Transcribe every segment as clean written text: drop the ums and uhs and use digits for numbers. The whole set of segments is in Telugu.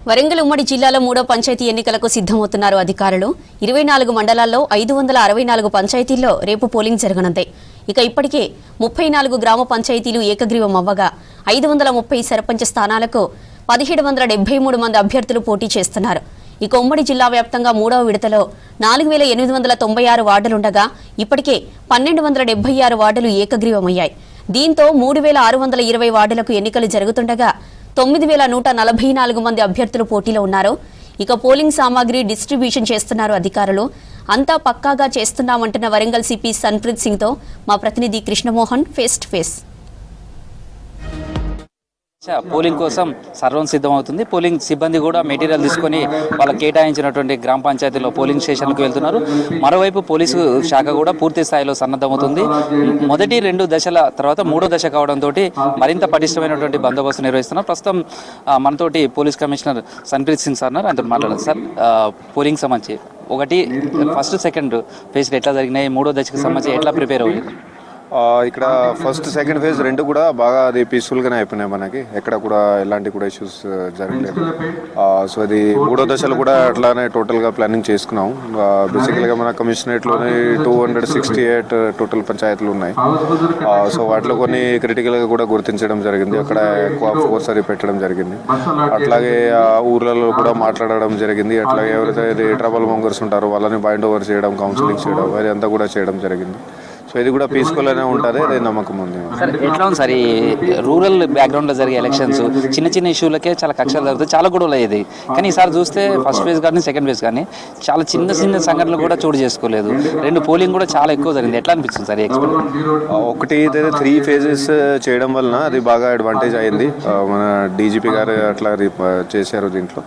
వరంగల్ ఉమ్మడి జిల్లాలో మూడో పంచాయతీ ఎన్నికలకు సిద్ధమవుతున్నారు అధికారులు. 24 మండలాల్లో 564 పంచాయతీల్లో రేపు పోలింగ్ జరగనుంది. ఇక ఇప్పటికే 34 గ్రామ పంచాయతీలు ఏకగ్రీవం అవ్వగా 530 సర్పంచ్ స్థానాలకు 1773 మంది అభ్యర్థులు పోటీ చేస్తున్నారు. ఇక ఉమ్మడి జిల్లా వ్యాప్తంగా మూడవ విడతలో 4896 వార్డులుండగా ఇప్పటికే 1276 వార్డులు ఏకగ్రీవమయ్యాయి. దీంతో 3620 వార్డులకు ఎన్నికలు జరుగుతుండగా 9144 మంది అభ్యర్థులు పోటీలో ఉన్నారు. ఇక పోలింగ్ సామాగ్రి డిస్ట్రిబ్యూషన్ చేస్తున్నారు అధికారులు. అంతా పక్కాగా చేస్తున్నామంటున్న వరంగల్ సిపి సన్ప్రీత్ సింగ్ తో మా ప్రతినిధి Krishnamohan face to face. Polling కోసం సర్వం సిద్ధమవుతుంది. పోలింగ్ సిబ్బంది కూడా మెటీరియల్ తీసుకొని వాళ్ళకి కేటాయించినటువంటి గ్రామ పంచాయతీలో పోలింగ్ స్టేషన్లకు వెళ్తున్నారు. మరోవైపు పోలీసు శాఖ కూడా పూర్తి స్థాయిలో సన్నద్ధమవుతుంది. మొదటి 2 దశల తర్వాత 3వ దశ కావడంతో మరింత పటిష్టమైనటువంటి బందోబస్తు నిర్వహిస్తున్నారు. ప్రస్తుతం మనతోటి police commissioner Sanpreet Singh sir ఆయనతో మాట్లాడారు. సార్, పోలింగ్ సంబంధించి ఫస్ట్ సెకండ్ ఫేజ్ ఎట్లా జరిగినాయి, 3వ దశకు సంబంధించి ఎట్లా ప్రిపేర్ అయ్యింది? ఇక్కడ ఫస్ట్ సెకండ్ ఫేజ్ 2 కూడా బాగా అది పీస్ఫుల్గానే అయిపోయినాయి. మనకి ఎక్కడ కూడా ఎలాంటి కూడా ఇష్యూస్ జరగలేదు. సో అది 3వ దశలో కూడా అట్లానే టోటల్గా ప్లానింగ్ చేసుకున్నాం. బేసికల్గా మన కమిషనరేట్లోనే 268 టోటల్ పంచాయతీలు ఉన్నాయి. సో వాటిలో కొన్ని క్రిటికల్గా కూడా గుర్తించడం జరిగింది. అక్కడ ఎక్కువ ఫోర్స్ అది పెట్టడం జరిగింది. అట్లాగే ఊర్లలో కూడా మాట్లాడడం జరిగింది. అట్లాగే ఎవరైతే ట్రబుల్ మోంగర్స్ ఉంటారో వాళ్ళని బైండ్ ఓవర్ చేయడం, కౌన్సిలింగ్ చేయడం, అది అంతా కూడా చేయడం జరిగింది. సో ఇది కూడా పీస్ఫుల్ అనే ఉంటుంది, అదే నమ్మకం ఉంది. సార్, ఎట్లా ఉంది సార్ ఈ రూరల్ బ్యాక్గ్రౌండ్లో జరిగే ఎలక్షన్స్? చిన్న చిన్న ఇష్యూలకే చాలా కక్షలు జరుగుతాయి, చాలా గొడవలు అయ్యేది. కానీ ఈసారి చూస్తే ఫస్ట్ ఫేజ్ కానీ సెకండ్ ఫేజ్ కానీ చాలా చిన్న చిన్న సంఘటనలు కూడా చోటు చేసుకోలేదు. 2 పోలింగ్ కూడా చాలా ఎక్కువ జరిగింది. ఎట్లా అనిపిస్తుంది సార్ ఎక్స్పీరియన్స్? ఒకటి 3 phases చేయడం వలన అది బాగా అడ్వాంటేజ్ అయింది. మన డీజీపీ గారు అట్లా చేశారు దీంట్లో.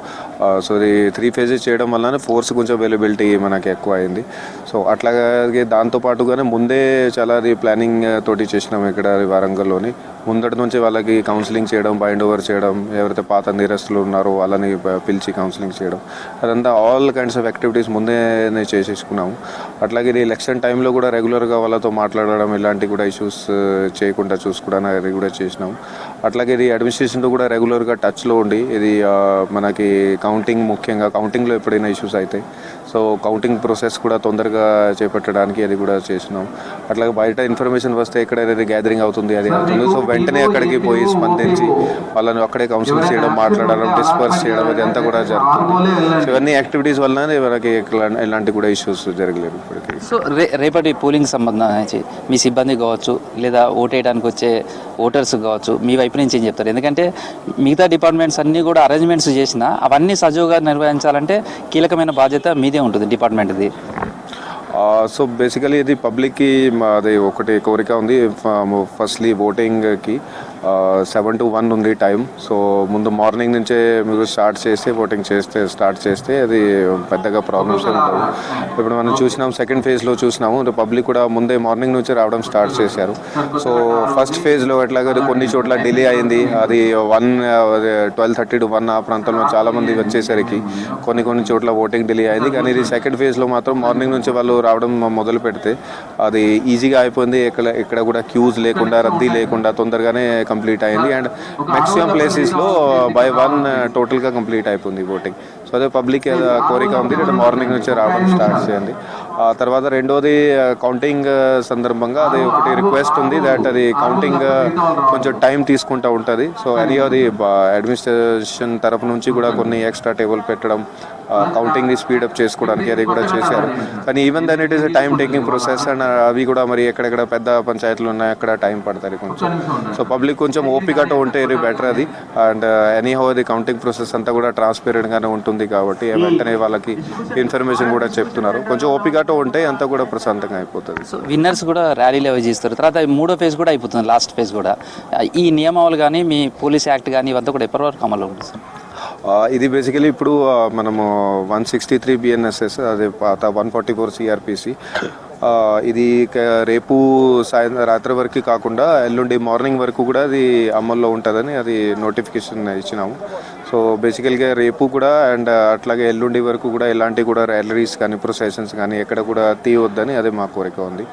సో అది 3 phases చేయడం వలన ఫోర్స్ కొంచెం అవైలబిలిటీ మనకి ఎక్కువ అయింది. సో అట్లాగే దాంతోపాటుగానే ముందే చాలా ప్లానింగ్ తోటి చేసినాం ఇక్కడ వరంగల్లోని. ముందటి నుంచి వాళ్ళకి కౌన్సిలింగ్ చేయడం, బైండ్ ఓవర్ చేయడం, ఎవరైతే పాత నేరస్తులు ఉన్నారో వాళ్ళని పిలిచి కౌన్సిలింగ్ చేయడం, అదంతా ఆల్ కైండ్స్ ఆఫ్ యాక్టివిటీస్ ముందే చేసేసుకున్నాము. అట్లాగే ఇది ఎలక్షన్ టైంలో కూడా రెగ్యులర్గా వాళ్ళతో మాట్లాడడం, ఇలాంటి కూడా ఇష్యూస్ చేయకుండా చూసుకోవడానికి అది కూడా చేసినాము. అట్లాగే ఇది అడ్మినిస్ట్రేషన్తో కూడా రెగ్యులర్గా టచ్లో ఉండి ఇది మనకి కౌంటింగ్, ముఖ్యంగా కౌంటింగ్లో ఎప్పుడైనా ఇష్యూస్ అవుతాయి, సో కౌంటింగ్ ప్రాసెస్ కూడా తొందరగా చేపట్టడానికి అది కూడా చేసినాం. అట్లాగే బయట ఇన్ఫర్మేషన్ వస్తే ఎక్కడైతే గ్యాదరింగ్ అవుతుంది అది అవుతుంది, సో వెంటనే అక్కడికి పోయి స్పందించి వాళ్ళని అక్కడే కౌన్సిలింగ్ చేయడం, మాట్లాడడం, డిస్పర్స్ చేయడం, అది అంతా కూడా జరుగుతుంది. సో ఇవన్నీ యాక్టివిటీస్ వలన మనకి ఎలాంటి కూడా ఇష్యూస్ జరగలేదు ఇప్పటికీ. సో రేపటి పోలింగ్ సంబంధించి మీ సిబ్బంది కావచ్చు, లేదా ఓటేయడానికి వచ్చే ఓటర్స్ కావచ్చు, మీ వైపు నుంచి ఏం చెప్తారు? ఎందుకంటే మిగతా డిపార్ట్మెంట్స్ అన్నీ కూడా అరేంజ్మెంట్స్ చేసినా అవన్నీ సజావుగా నిర్వహించాలంటే కీలకమైన బాధ్యత మీదే ఉంటుంది డిపార్ట్మెంట్ది. సో బేసికలీ ఇది పబ్లిక్కి అది ఒకటి కోరిక ఉంది. ఫస్ట్లీ ఓటింగ్కి 7 to 1 ఉంది టైం. సో ముందు మార్నింగ్ నుంచే మీరు ఓటింగ్ స్టార్ట్ చేస్తే అది పెద్దగా ప్రాబ్లమ్స్ ఉండవు. ఇప్పుడు మనం చూసినాం, సెకండ్ ఫేజ్లో చూసినాము, పబ్లిక్ కూడా ముందే మార్నింగ్ నుంచి రావడం స్టార్ట్ చేశారు. సో ఫస్ట్ ఫేజ్లో ఎట్లాగా కొన్ని చోట్ల డిలే అయింది. అది 12:30 to 1 ఆ ప్రాంతంలో చాలామంది వచ్చేసరికి కొన్ని చోట్ల ఓటింగ్ డిలే అయింది. కానీ ఇది సెకండ్ ఫేజ్లో మాత్రం మార్నింగ్ నుంచి వాళ్ళు రావడం మొదలు పెడితే అది ఈజీగా అయిపోయింది. ఎక్కడ కూడా క్యూస్ లేకుండా, రద్దీ లేకుండా తొందరగానే కంప్లీట్ అయింది. అండ్ మ్యాక్సిమం ప్లేసెస్లో by 1 టోటల్గా కంప్లీట్ అయిపోయింది ఓటింగ్. సో అదే పబ్లిక్ కోరిక ఉంది, మార్నింగ్ నుంచి రావడం స్టార్ట్ చేయండి. ఆ తర్వాత రెండోది కౌంటింగ్ సందర్భంగా అది ఒకటి రిక్వెస్ట్ ఉంది, దట్ అది కౌంటింగ్ కొంచెం టైం తీసుకుంటూ ఉంటుంది. సో అది అడ్మినిస్ట్రేషన్ తరఫు నుంచి కూడా కొన్ని ఎక్స్ట్రా టేబుల్ పెట్టడం, కౌంటింగ్ని స్పీడప్ చేసుకోవడానికి అది కూడా చేశారు. కానీ even then it is time taking process. And అవి కూడా మరి ఎక్కడెక్కడ పెద్ద పంచాయతీలు ఉన్నాయి అక్కడ టైం పడుతుంది కొంచెం. సో పబ్లిక్ కొంచెం ఓపికతో ఉంటే ఇది బెటర్ అది. అండ్ ఎనీహౌ అది కౌంటింగ్ ప్రాసెస్ అంతా కూడా ట్రాన్స్పరెంట్గానే ఉంటుంది కాబట్టి వెంటనే వాళ్ళకి ఇన్ఫర్మేషన్ కూడా చెప్తున్నారు. కొంచెం ఓపికతో ఉంటే అంతా కూడా ప్రశాంతంగా అయిపోతుంది. సో విన్నర్స్ కూడా ర్యాలీలు అవి చేస్తారు. తర్వాత 3వ ఫేజ్ కూడా అయిపోతుంది, లాస్ట్ ఫేజ్ కూడా. ఈ నియమాలు కానీ, మీ పోలీస్ యాక్ట్ కానీ, ఇవంతా కూడా ఎప్పటివరకు అమలు ఉంటుంది సార్? ఇది బేసికలీ ఇప్పుడు మనము 163 BNSS, అదే పాత 144 CRPC, ఇది రేపు రాత్రి వరకు కాకుండా ఎల్లుండి మార్నింగ్ వరకు కూడా అది అమల్లో ఉంటుందని అది నోటిఫికేషన్ ఇచ్చినాము. సో బేసికల్గా రేపు కూడా అండ్ అట్లాగే ఎల్లుండి వరకు కూడా ఎలాంటి కూడా ర్యాలీస్ కానీ, ప్రొసెషన్స్ కానీ ఎక్కడ కూడా తీయవద్దని అదే మా కోరిక ఉంది.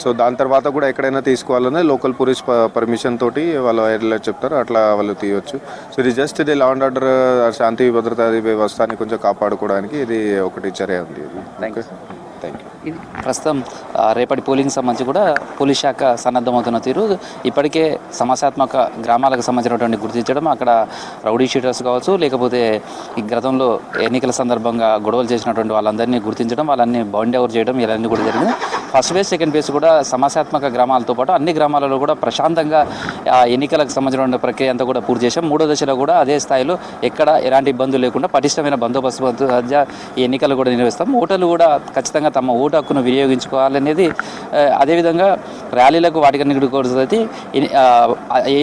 సో దాని తర్వాత కూడా ఎక్కడైనా తీసుకోవాలన్నా లోకల్ పోలీస్ పర్మిషన్ తోటి వాళ్ళు ఎలా చెప్తారు అట్లా వాళ్ళు తీయొచ్చు. సో ఇది జస్ట్ ఇది లా అండ్ ఆర్డర్ శాంతి భద్రత వ్యవస్థని కొంచెం కాపాడుకోవడానికి ఇది ఒకటి చర్య ఉంది. Thank you. ఇది ప్రస్తుతం రేపటి పోలింగ్ సంబంధించి కూడా పోలీస్ శాఖ సన్నద్ధమవుతున్న తీరు ఇప్పటికే సమస్యాత్మక గ్రామాలకు సంబంధించినటువంటి గుర్తించడం, అక్కడ రౌడీ షీటర్స్ కావచ్చు, లేకపోతే ఈ గతంలో ఎన్నికల సందర్భంగా గొడవలు చేసినటువంటి వాళ్ళందరినీ గుర్తించడం, వాళ్ళని బౌండ్ ఓవర్ చేయడం ఇవన్నీ కూడా జరిగింది. ఫస్ట్ ఫేజ్ సెకండ్ ఫేజ్ కూడా సమస్యాత్మక గ్రామాలతో పాటు అన్ని గ్రామాలలో కూడా ప్రశాంతంగా ఎన్నికలకు సంబంధించిన ప్రక్రియ అంతా కూడా పూర్తి చేశాం. మూడో దశలో కూడా అదే స్థాయిలో ఎక్కడ ఎలాంటి ఇబ్బందులు లేకుండా పటిష్టమైన బందోబస్తు మధ్య ఈ ఎన్నికలు కూడా నిర్వహిస్తాం. ఓటర్లు కూడా ఖచ్చితంగా తమ ఓటు హక్కును వినియోగించుకోవాలనేది, అదేవిధంగా ర్యాలీలకు వాటికన్నిటి కూడా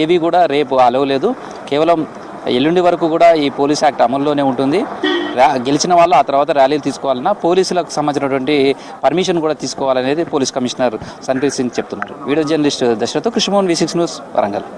ఏవి కూడా రేపు అలవ్ లేదు. కేవలం ఎల్లుండి వరకు కూడా ఈ పోలీస్ యాక్ట్ అమల్లోనే ఉంటుంది. గెలిచిన వాళ్ళు ఆ తర్వాత ర్యాలీలు తీసుకోవాలన్నా పోలీసులకు సంబంధించినటువంటి పర్మిషన్ కూడా తీసుకోవాలనేది పోలీస్ కమిషనర్ సన్ప్రీత్ సింగ్ చెప్తున్నారు. Video journalist Dashrath, Krishnamohan, V6 news, Warangal.